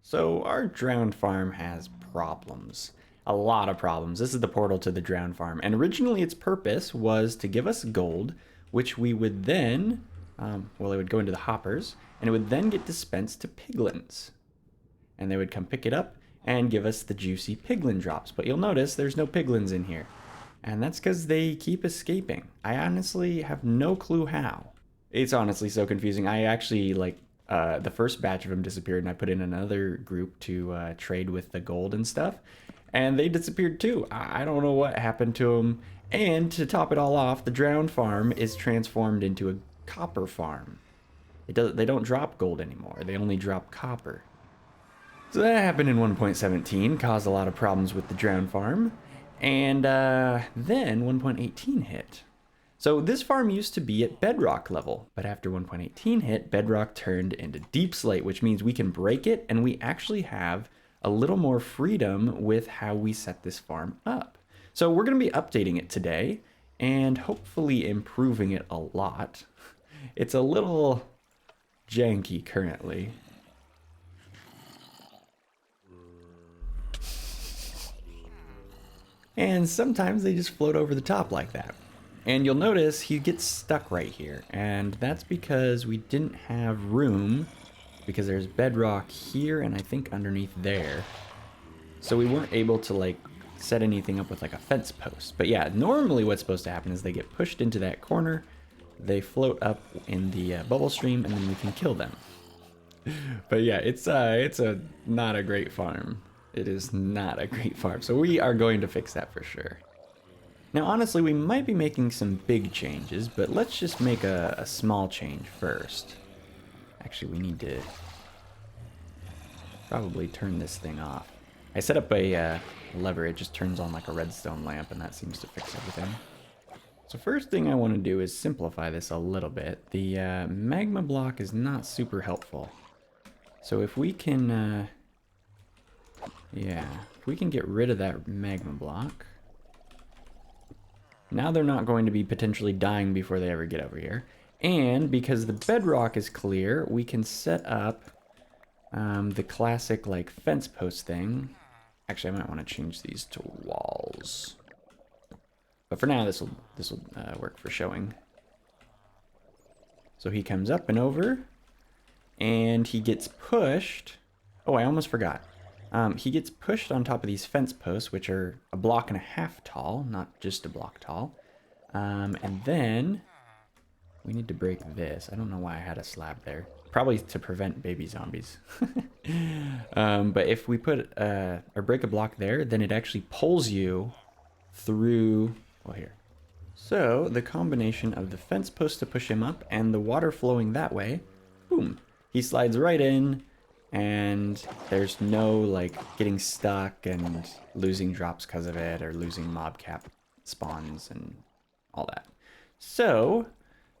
So our drowned farm has problems. A lot of problems. This is the portal to the drowned farm. And originally its purpose was to give us gold, which we would then, well, it would go into the hoppers, and it would then get dispensed to piglins. And they would come pick it up and give us the juicy piglin drops. But you'll notice there's no piglins in here. And that's because they keep escaping. I honestly have no clue how. It's honestly so confusing. I actually, the first batch of them disappeared, and I put in another group to trade with the gold and stuff, and they disappeared too. I don't know what happened to them. And to top it all off, the drowned farm is transformed into a copper farm. They don't drop gold anymore. They only drop copper. So that happened in 1.17, caused a lot of problems with the drowned farm, and then 1.18 hit. So this farm used to be at bedrock level, but after 1.18 hit, bedrock turned into deep slate, which means we can break it, and we actually have a little more freedom with how we set this farm up. So we're going to be updating it today and hopefully improving it a lot. It's a little janky currently. And sometimes they just float over the top like that. And you'll notice he gets stuck right here. And that's because we didn't have room, because there's bedrock here and I think underneath there. So we weren't able to set anything up with a fence post. But yeah, normally what's supposed to happen is they get pushed into that corner, they float up in the bubble stream, and then we can kill them. But yeah, it's not a great farm. It is not a great farm. So we are going to fix that for sure. Now, honestly, we might be making some big changes, but let's just make a small change first. Actually, we need to probably turn this thing off. I set up a lever. It just turns on like a redstone lamp, and that seems to fix everything. So first thing I want to do is simplify this a little bit. The magma block is not super helpful. So if we can, if we can get rid of that magma block, now they're not going to be potentially dying before they ever get over here. And because the bedrock is clear, we can set up the classic fence post thing. Actually, I might want to change these to walls. But for now, this will work for showing. So he comes up and over, and he gets pushed. Oh, I almost forgot. He gets pushed on top of these fence posts, which are a block and a half tall, not just a block tall. And then we need to break this. I don't know why I had a slab there. Probably to prevent baby zombies. But if we put or break a block there, then it actually pulls you through. Well, here. So the combination of the fence post to push him up and the water flowing that way, boom, he slides right in. And there's no getting stuck and losing drops because of it, or losing mob cap spawns and all that. So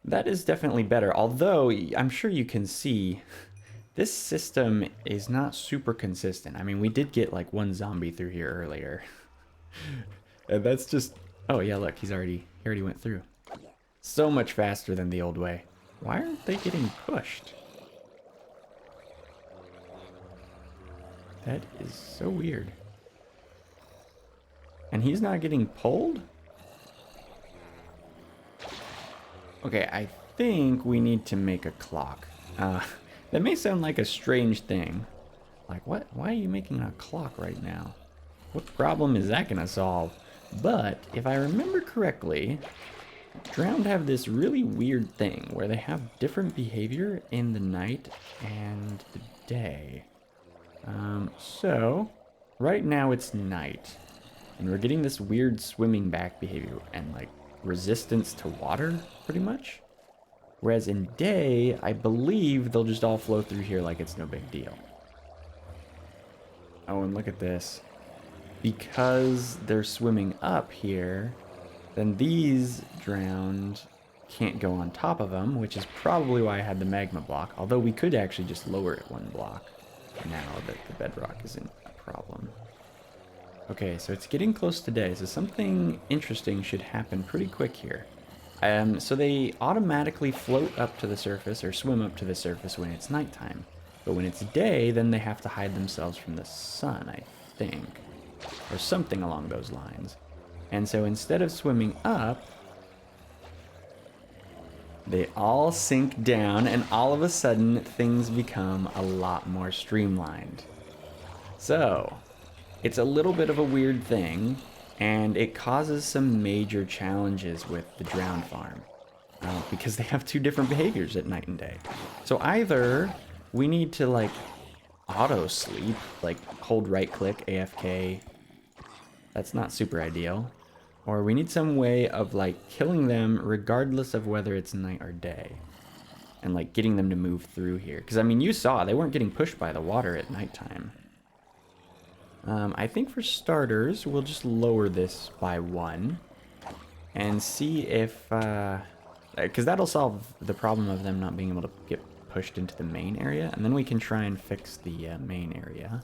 that is definitely better. Although I'm sure you can see this system is not super consistent. I mean, we did get one zombie through here earlier. And that's just, oh yeah, look, he already went through. So much faster than the old way. Why aren't they getting pushed? That is so weird. And he's not getting pulled? Okay, I think we need to make a clock. That may sound like a strange thing. What? Why are you making a clock right now? What problem is that gonna solve? But if I remember correctly, drowned have this really weird thing where they have different behavior in the night and the day. So right now it's night, and we're getting this weird swimming back behavior and resistance to water, pretty much. Whereas in day, I believe they'll just all flow through here like it's no big deal. Oh, and look at this. Because they're swimming up here, then these drowned can't go on top of them, which is probably why I had the magma block. Although we could actually just lower it one block now that the bedrock isn't a problem. Okay, so it's getting close to day, so something interesting should happen pretty quick here. So they automatically float up to the surface or swim up to the surface when it's nighttime. But when it's day, then they have to hide themselves from the sun, I think. Or something along those lines. And so instead of swimming up, they all sink down, and all of a sudden, things become a lot more streamlined. So, it's a little bit of a weird thing, and it causes some major challenges with the drowned farm. Because they have two different behaviors at night and day. So either we need to, like, auto-sleep, like hold right-click, AFK. That's not super ideal. Or we need some way of, like, killing them regardless of whether it's night or day. And, like, getting them to move through here. Because, I mean, you saw, they weren't getting pushed by the water at nighttime. I think for starters, we'll just lower this by 1. And see if, because that'll solve the problem of them not being able to get pushed into the main area. And then we can try and fix the main area.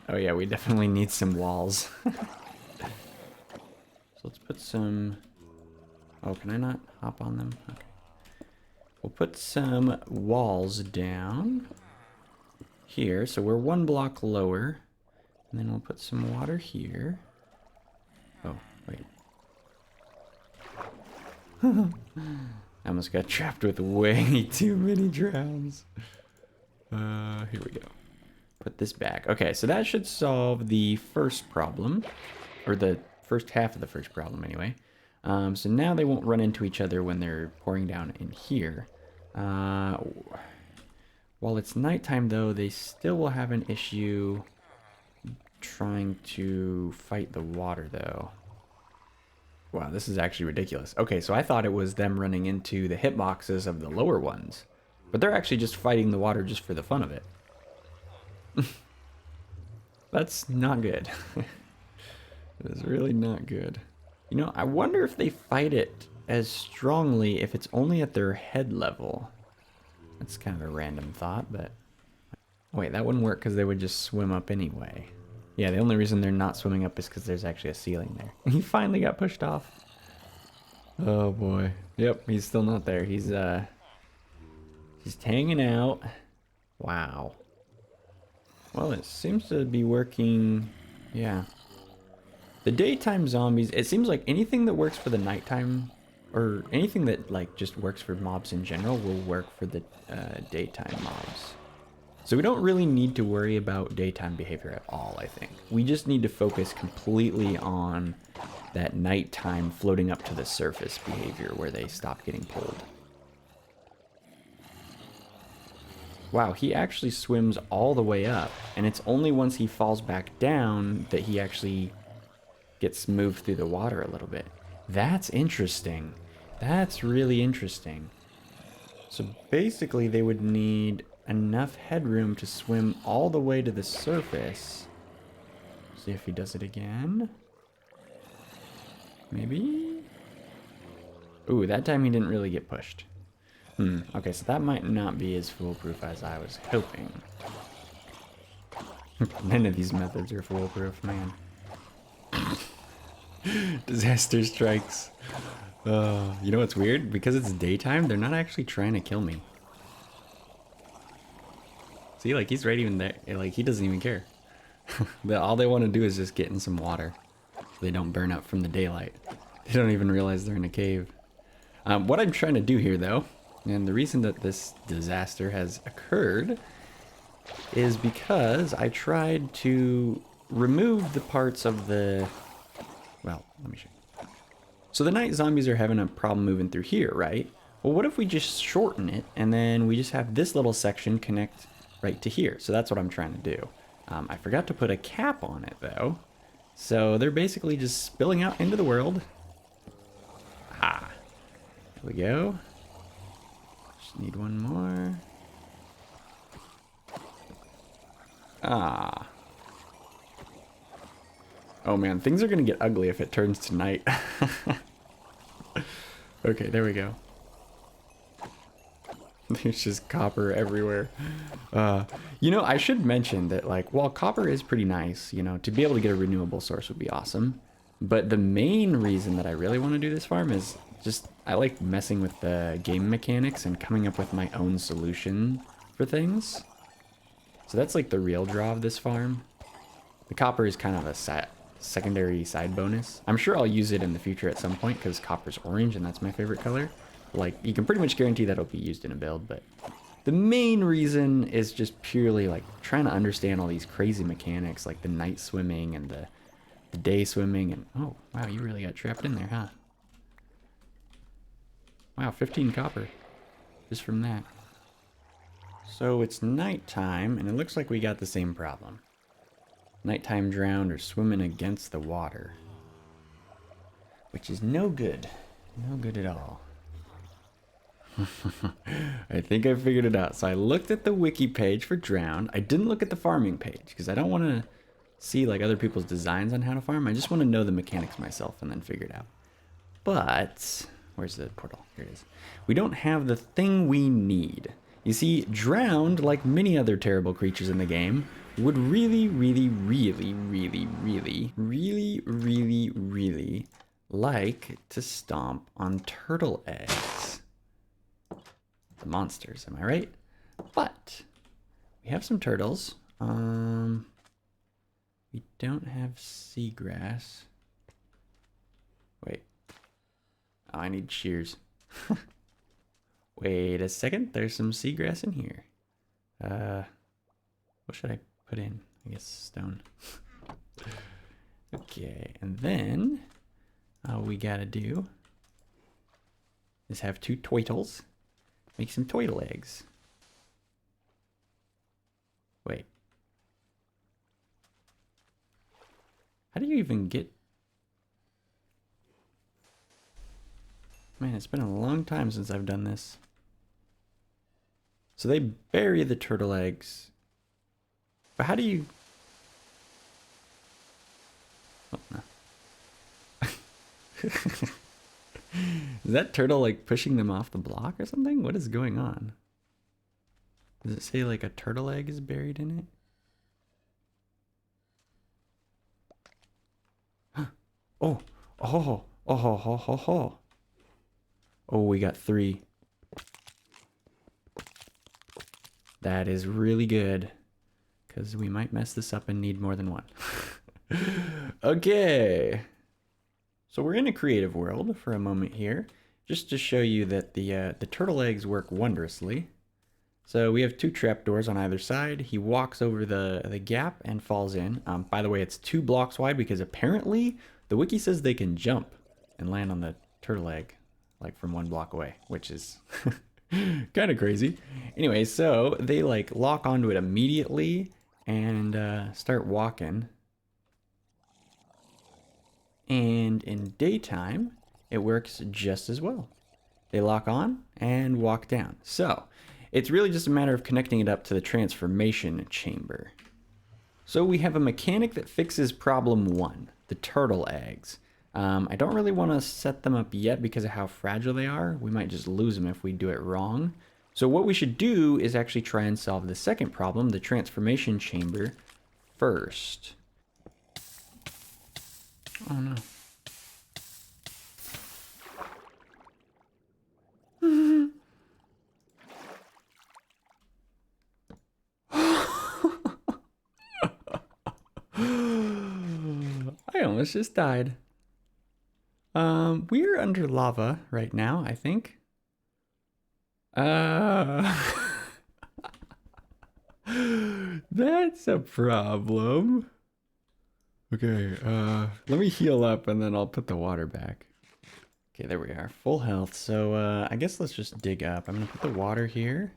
Oh yeah, we definitely need some walls. So let's put some... Oh, can I not hop on them? Okay. We'll put some walls down here. So we're 1 block lower. And then we'll put some water here. Oh, wait. I almost got trapped with way too many drowns. Here we go. Put this back. Okay, so that should solve the first problem. Or the first half of the first problem, anyway. So now they won't run into each other when they're pouring down in here. While it's nighttime, though, they still will have an issue trying to fight the water, though. Wow, this is actually ridiculous. Okay, so I thought it was them running into the hitboxes of the lower ones. But they're actually just fighting the water just for the fun of it. That's not good. It is really not good. You know, I wonder if they fight it as strongly if it's only at their head level. That's kind of a random thought, but... Wait, that wouldn't work because they would just swim up anyway. Yeah, the only reason they're not swimming up is because there's actually a ceiling there. He finally got pushed off. Oh boy. Yep, he's still not there. He's hanging out. Wow. Well, it seems to be working. Yeah. The daytime zombies, it seems like anything that works for the nighttime, or anything that like just works for mobs in general, will work for the daytime mobs. So we don't really need to worry about daytime behavior at all, I think. We just need to focus completely on that nighttime floating up to the surface behavior where they stop getting pulled. Wow, he actually swims all the way up, and it's only once he falls back down that he actually gets moved through the water a little bit. That's interesting. That's really interesting. So basically they would need enough headroom to swim all the way to the surface. See if he does it again. Maybe? Ooh, that time he didn't really get pushed. Okay, so that might not be as foolproof as I was hoping. None of these methods are foolproof, man. Disaster strikes. You know what's weird? Because it's daytime, they're not actually trying to kill me. See, like, he's right even there. Like, he doesn't even care. All they want to do is just get in some water. So they don't burn up from the daylight. They don't even realize they're in a cave. What I'm trying to do here, though, and the reason that this disaster has occurred is because I tried to remove the parts of the... Well, let me show you. So the night zombies are having a problem moving through here, right? Well, what if we just shorten it, and then we just have this little section connect right to here? So that's what I'm trying to do. I forgot to put a cap on it, though. So they're basically just spilling out into the world. Ah. There we go. Just need one more. Ah. Oh man, things are gonna get ugly if it turns to night. Okay, there we go. There's just copper everywhere. You know, I should mention that, like, while copper is pretty nice, you know, to be able to get a renewable source would be awesome. But the main reason that I really want to do this farm is Just, I like messing with the game mechanics and coming up with my own solution for things. So that's like the real draw of this farm. The copper is kind of a secondary side bonus. I'm sure I'll use it in the future at some point because copper's orange and that's my favorite color. Like, you can pretty much guarantee that it'll be used in a build, but the main reason is just purely like trying to understand all these crazy mechanics, like the night swimming and the day swimming. And oh, wow, you really got trapped in there, huh? Wow, 15 copper just from that. So it's nighttime, and it looks like we got the same problem. Nighttime drowned or swimming against the water, which is no good. No good at all. I think I figured it out. So I looked at the wiki page for drowned. I didn't look at the farming page because I don't want to see like other people's designs on how to farm. I just want to know the mechanics myself and then figure it out. But where's the portal? Here it is. We don't have the thing we need. You see, drowned, like many other terrible creatures in the game, would really like to stomp on turtle eggs. The monsters, am I right? But we have some turtles. We don't have seagrass. Wait. Oh, I need shears. Wait a second. There's some seagrass in here. What should I put in? I guess stone. Okay, and then all we gotta do is have 2 turtles. Make some turtle eggs. Wait. How do you even get... Man, it's been a long time since I've done this. So they bury the turtle eggs. But how do you... Oh, no. Is that turtle like pushing them off the block or something? What is going on? Does it say like a turtle egg is buried in it? Oh, oh, oh. Oh, we got 3. That is really good. Because we might mess this up and need more than 1. Okay. So we're in a creative world for a moment here. Just to show you that the turtle eggs work wondrously. So we have 2 trapdoors on either side. He walks over the gap and falls in. By the way, it's 2 blocks wide because apparently the wiki says they can jump and land on the turtle egg like from 1 block away, which is kind of crazy. Anyway, so they like lock onto it immediately and start walking. And in daytime, it works just as well. They lock on and walk down. So it's really just a matter of connecting it up to the transformation chamber. So we have a mechanic that fixes problem 1, the turtle eggs. I don't really want to set them up yet because of how fragile they are. We might just lose them if we do it wrong. So what we should do is actually try and solve the second problem, the transformation chamber, first. Oh no. I almost just died. We're under lava right now, I think. That's a problem. Okay, let me heal up and then I'll put the water back. Okay, there we are, full health. So, I guess let's just dig up. I'm gonna put the water here.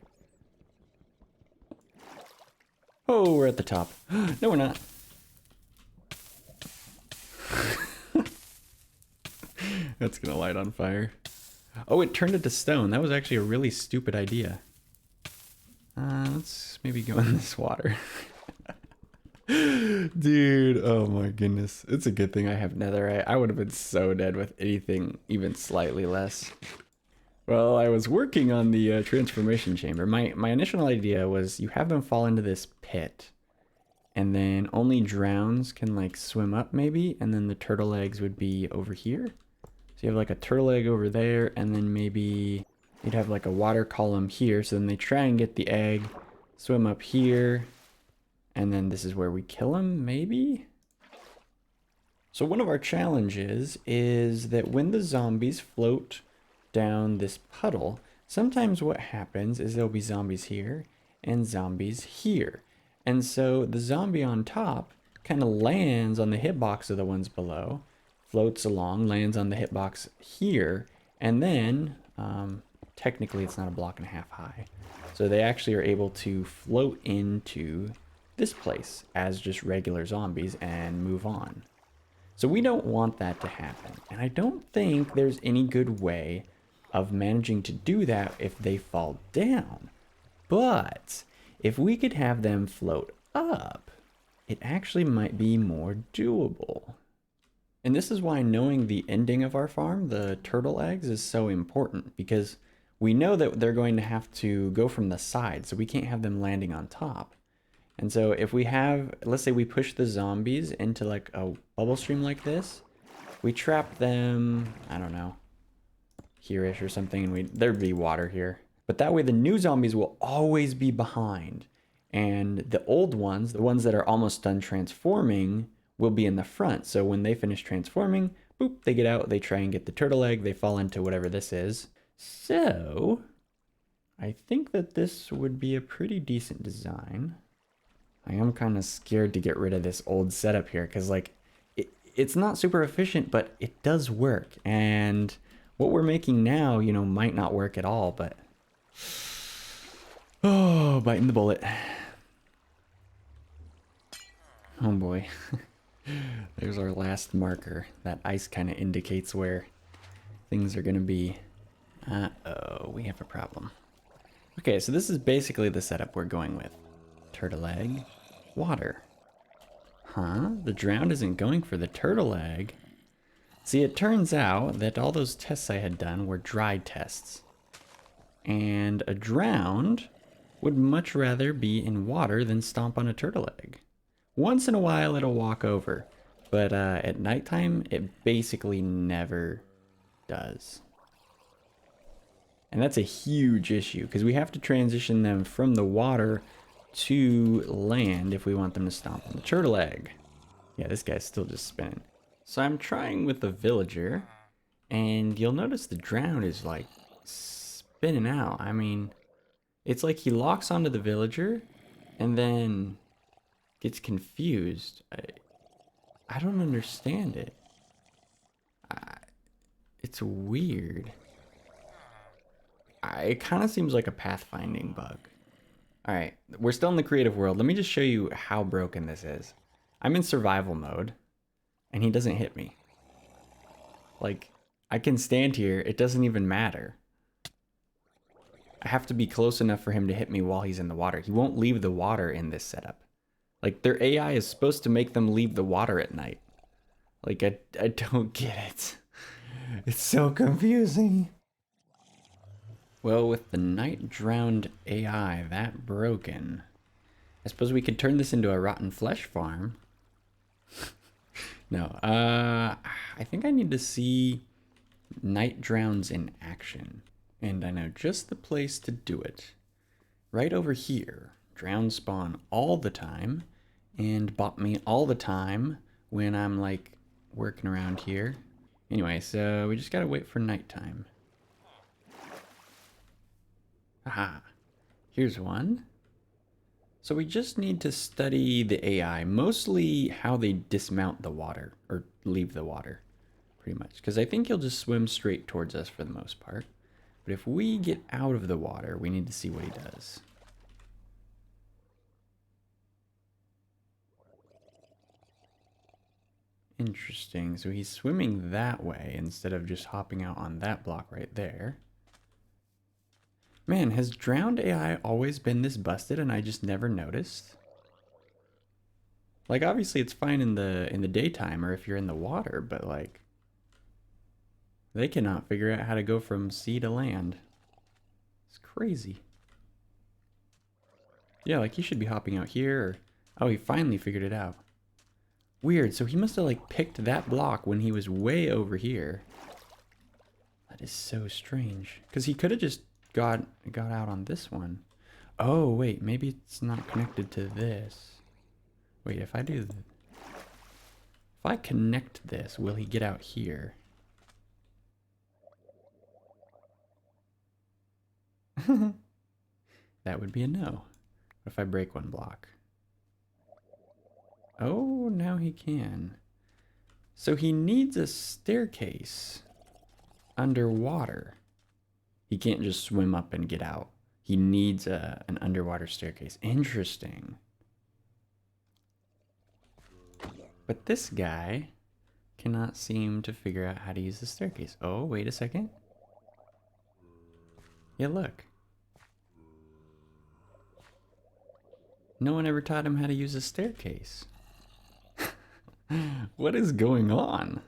Oh, we're at the top. No, we're not. That's gonna light on fire. Oh, it turned it to stone. That was actually a really stupid idea. Let's maybe go in this water. Dude, oh my goodness. It's a good thing I have netherite. I would have been so dead with anything even slightly less. Well, I was working on the transformation chamber. My initial idea was you have them fall into this pit. And then only drowns can like swim up maybe. And then the turtle eggs would be over here. So So you have like a turtle egg over there, and then maybe you'd have like a water column here. So then they try and get the egg, swim up here, and then this is where we kill them, maybe? So one of our challenges is that when the zombies float down this puddle, sometimes what happens is there'll be zombies here and zombies here. And so the zombie on top kind of lands on the hitbox of the ones below, floats along, lands on the hitbox here, and then technically it's not a block and a half high. So they actually are able to float into this place as just regular zombies and move on. So we don't want that to happen. And I don't think there's any good way of managing to do that if they fall down. But if we could have them float up, it actually might be more doable. And this is why knowing the ending of our farm, the turtle eggs, is so important, because we know that they're going to have to go from the side, so we can't have them landing on top. And so if we have, let's say we push the zombies into like a bubble stream like this, we trap them, I don't know, here-ish or something, and there'd be water here. But that way the new zombies will always be behind, and the old ones, the ones that are almost done transforming, will be in the front. So when they finish transforming, boop, they get out, they try and get the turtle egg, they fall into whatever this is. So I think that this would be a pretty decent design. I am kind of scared to get rid of this old setup here, because like it's not super efficient, but it does work. And what we're making now, you know, might not work at all, but oh, biting the bullet. Oh boy. There's our last marker. That ice kind of indicates where things are going to be. Uh-oh, we have a problem. Okay, so this is basically the setup we're going with. Turtle egg, water. Huh? The drowned isn't going for the turtle egg. See, it turns out that all those tests I had done were dry tests. And a drowned would much rather be in water than stomp on a turtle egg. Once in a while it'll walk over, but at nighttime it basically never does. And that's a huge issue, because we have to transition them from the water to land if we want them to stomp on the turtle egg. Yeah, this guy's still just spinning. So I'm trying with the villager, and you'll notice the drowned is like spinning out. I mean, it's like he locks onto the villager and then gets confused. I don't understand it. It's weird. It kind of seems like a pathfinding bug. Alright, we're still in the creative world. Let me just show you how broken this is. I'm in survival mode, and he doesn't hit me. Like, I can stand here, it doesn't even matter. I have to be close enough for him to hit me while he's in the water. He won't leave the water in this setup. Like, their AI is supposed to make them leave the water at night. Like, I don't get it. It's so confusing. Well, with the night drowned AI that broken, I suppose we could turn this into a rotten flesh farm. No, I think I need to see night drowns in action. And I know just the place to do it. Right over here. Drown spawn all the time and bop me all the time when I'm like working around here. Anyway, so we just gotta wait for nighttime. Aha, here's one. So we just need to study the AI, mostly how they dismount the water, or leave the water, pretty much. Because I think he'll just swim straight towards us for the most part. But if we get out of the water, we need to see what he does. Interesting, so he's swimming that way instead of just hopping out on that block right there. Man, has drowned AI always been this busted and I just never noticed? Like, obviously it's fine in the daytime or if you're in the water, but like, they cannot figure out how to go from sea to land. It's crazy. Yeah, like he should be hopping out here, or, oh, he finally figured it out. Weird, so he must have like picked that block when he was way over here. is so strange. Because he could have just got out on this one. Oh, wait, maybe it's not connected to this. Wait, if I connect this, will he get out here? That would be a no. What if I break one block? Oh, now he can. So he needs a staircase underwater. He can't just swim up and get out. He needs an underwater staircase. Interesting. But this guy cannot seem to figure out how to use the staircase. Oh, wait a second. Yeah, look. No one ever taught him how to use a staircase. What is going on?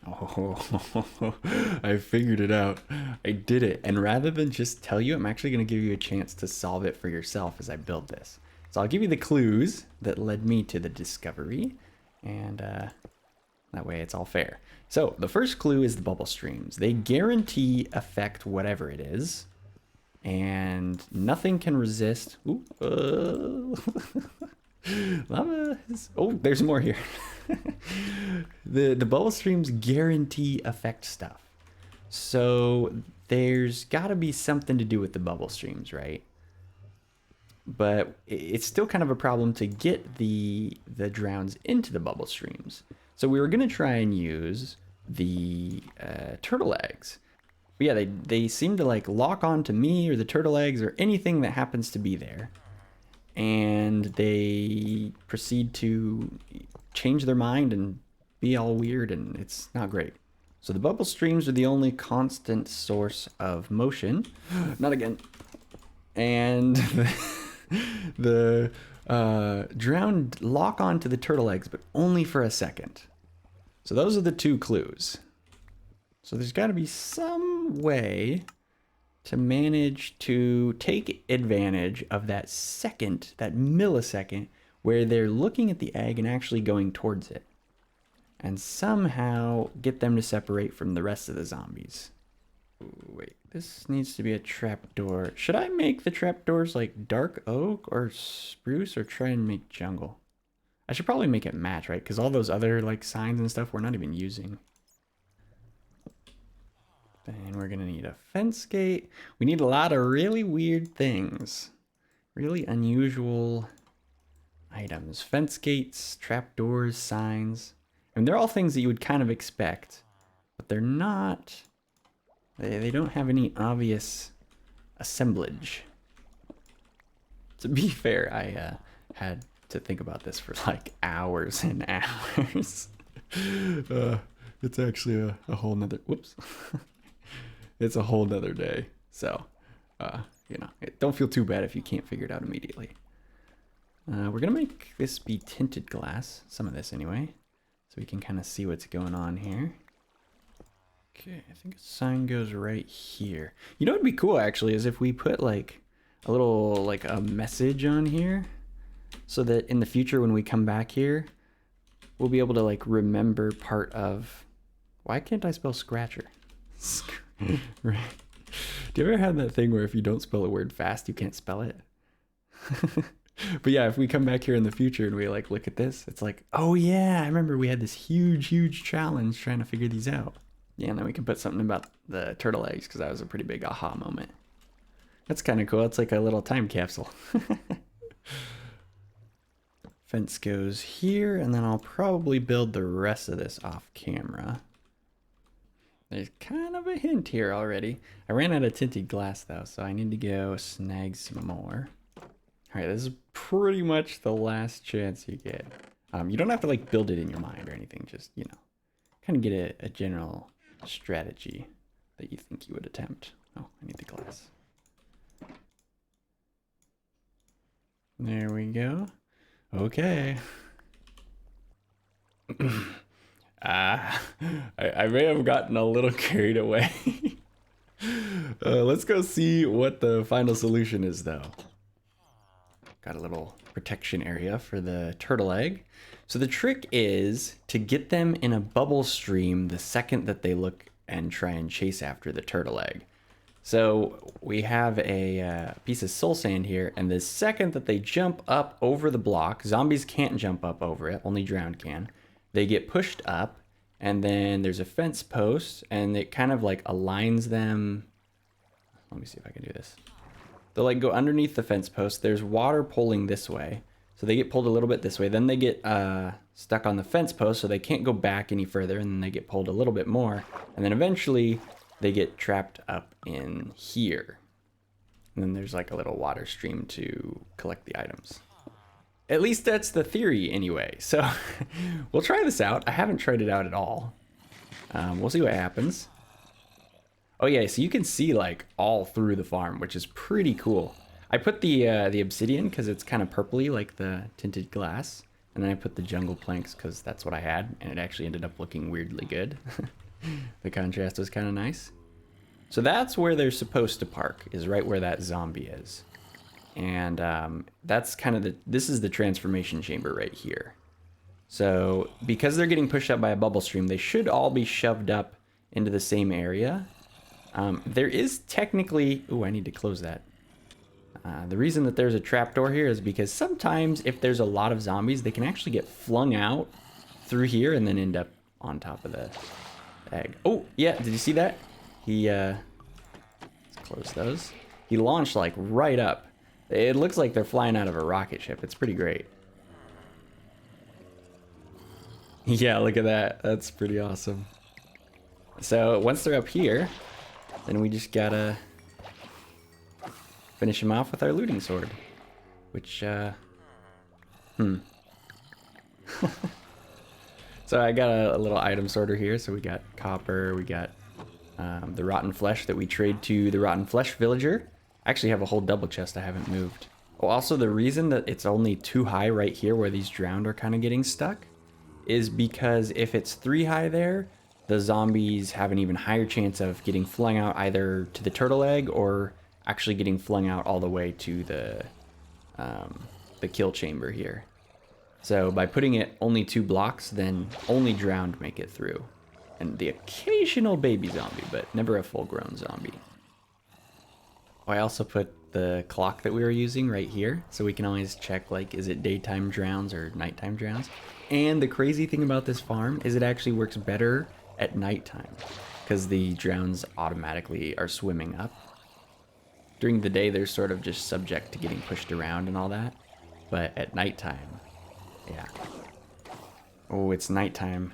Oh, I figured it out. I did it. And rather than just tell you, I'm actually going to give you a chance to solve it for yourself as I build this. So I'll give you the clues that led me to the discovery. And that way it's all fair. So the first clue is the bubble streams. They guarantee affect whatever it is. And nothing can resist. Ooh, lava is, oh, there's more here. The bubble streams guarantee affect stuff. So there's got to be something to do with the bubble streams, right? But it's still kind of a problem to get the drowns into the bubble streams. So we were going to try and use the turtle eggs. But yeah, they seem to like lock on to me or the turtle eggs or anything that happens to be there. And they proceed to change their mind and be all weird, and it's not great. So the bubble streams are the only constant source of motion. Not again. And the drowned lock on to the turtle eggs, but only for a second. So those are the two clues. So there's got to be some way to manage to take advantage of that second, that millisecond, where they're looking at the egg and actually going towards it. And somehow get them to separate from the rest of the zombies. Ooh, wait, this needs to be a trapdoor. Should I make the trapdoors like dark oak or spruce or try and make jungle? I should probably make it match, right? Because all those other like signs and stuff we're not even using. Then we're gonna need a fence gate. We need a lot of really weird things. Really unusual items. Fence gates, trapdoors, signs. I mean, they're all things that you would kind of expect, but they're not, they don't have any obvious assemblage. To be fair, I had to think about this for like hours and hours. It's actually a whole nother, whoops. It's a whole nother day. So, you know, don't feel too bad if you can't figure it out immediately. We're going to make this be tinted glass, some of this anyway, so we can kind of see what's going on here. Okay, I think a sign goes right here. You know what would be cool actually is if we put like a little, like a message on here so that in the future when we come back here, we'll be able to like remember part of, why can't I spell scratcher? Right. Do you ever have that thing where if you don't spell a word fast, you can't spell it? But yeah, if we come back here in the future and we like look at this, it's like, oh yeah, I remember we had this huge challenge trying to figure these out. Yeah, and then we can put something about the turtle eggs because that was a pretty big aha moment. That's kind of cool. It's like a little time capsule. Fence goes here, and then I'll probably build the rest of this off camera. There's kind of a hint here already. I ran out of tinted glass though, so I need to go snag some more. All right, this is pretty much the last chance you get. You don't have to like build it in your mind or anything. Just, you know, kind of get a general strategy that you think you would attempt. Oh, I need the glass. There we go. Okay. I may have gotten a little carried away. Let's go see what the final solution is though. Got a little protection area for the turtle egg. So the trick is to get them in a bubble stream the second that they look and try and chase after the turtle egg. So we have a piece of soul sand here, and the second that they jump up over the block, zombies can't jump up over it, only drowned can. They get pushed up, and then there's a fence post, and it kind of like aligns them. Let me see if I can do this. They'll like go underneath the fence post. There's water pulling this way, so they get pulled a little bit this way. Then they get stuck on the fence post, so they can't go back any further, and then they get pulled a little bit more, and then eventually they get trapped up in here. And then there's like a little water stream to collect the items. At least that's the theory anyway. So we'll try this out. I haven't tried it out at all. We'll see what happens. Oh yeah, so you can see like all through the farm, which is pretty cool. I put the obsidian because it's kind of purpley like the tinted glass. And then I put the jungle planks because that's what I had. And it actually ended up looking weirdly good. The contrast was kind of nice. So that's where they're supposed to park, is right where that zombie is. And that's kind of this is the transformation chamber right here. So because they're getting pushed up by a bubble stream, they should all be shoved up into the same area. There is technically, ooh, I need to close that. The reason that there's a trapdoor here is because sometimes if there's a lot of zombies, they can actually get flung out through here and then end up on top of the egg. Oh, yeah, did you see that? Let's close those. He launched like right up. It looks like they're flying out of a rocket ship. It's pretty great. Yeah, look at that. That's pretty awesome. So once they're up here, then we just gotta finish them off with our looting sword. Which, So I got a little item sorter here. So we got copper, we got the rotten flesh that we trade to the rotten flesh villager. I actually have a whole double chest I haven't moved. Oh, also the reason that it's only 2 high right here where these drowned are kind of getting stuck is because if it's 3 high there, the zombies have an even higher chance of getting flung out either to the turtle egg or actually getting flung out all the way to the kill chamber here. So by putting it only 2 blocks, then only drowned make it through. And the occasional baby zombie, but never a full-grown zombie. Oh, I also put the clock that we were using right here, so we can always check, like, is it daytime drowns or nighttime drowns? And the crazy thing about this farm is it actually works better at nighttime, because the drowns automatically are swimming up. During the day, they're sort of just subject to getting pushed around and all that, but at nighttime, yeah. Oh, it's nighttime.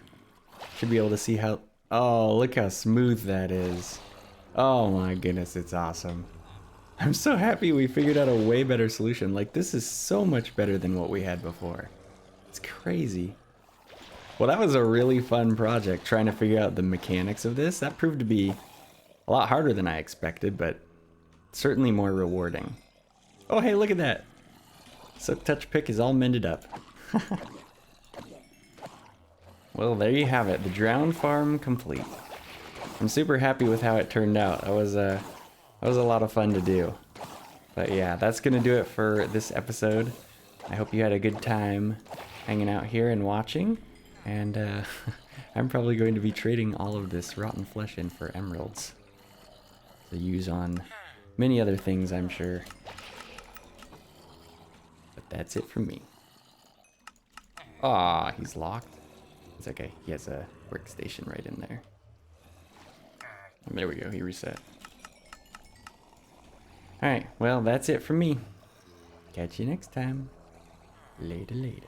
Should be able to see how... Oh, look how smooth that is. Oh my goodness, it's awesome. I'm so happy we figured out a way better solution. Like, this is so much better than what we had before. It's crazy. Well, that was a really fun project, trying to figure out the mechanics of this. That proved to be a lot harder than I expected, but certainly more rewarding. Oh, hey, look at that. Silk Touch Pick is all mended up. Well, there you have it. The drowned farm complete. I'm super happy with how it turned out. That was a lot of fun to do. But yeah, that's gonna do it for this episode. I hope you had a good time hanging out here and watching. And I'm probably going to be trading all of this rotten flesh in for emeralds to use on many other things, I'm sure. But that's it from me. Aw, he's locked. It's okay. He has a workstation right in there. And there we go. He reset. Alright, well, that's it from me. Catch you next time. Later, later.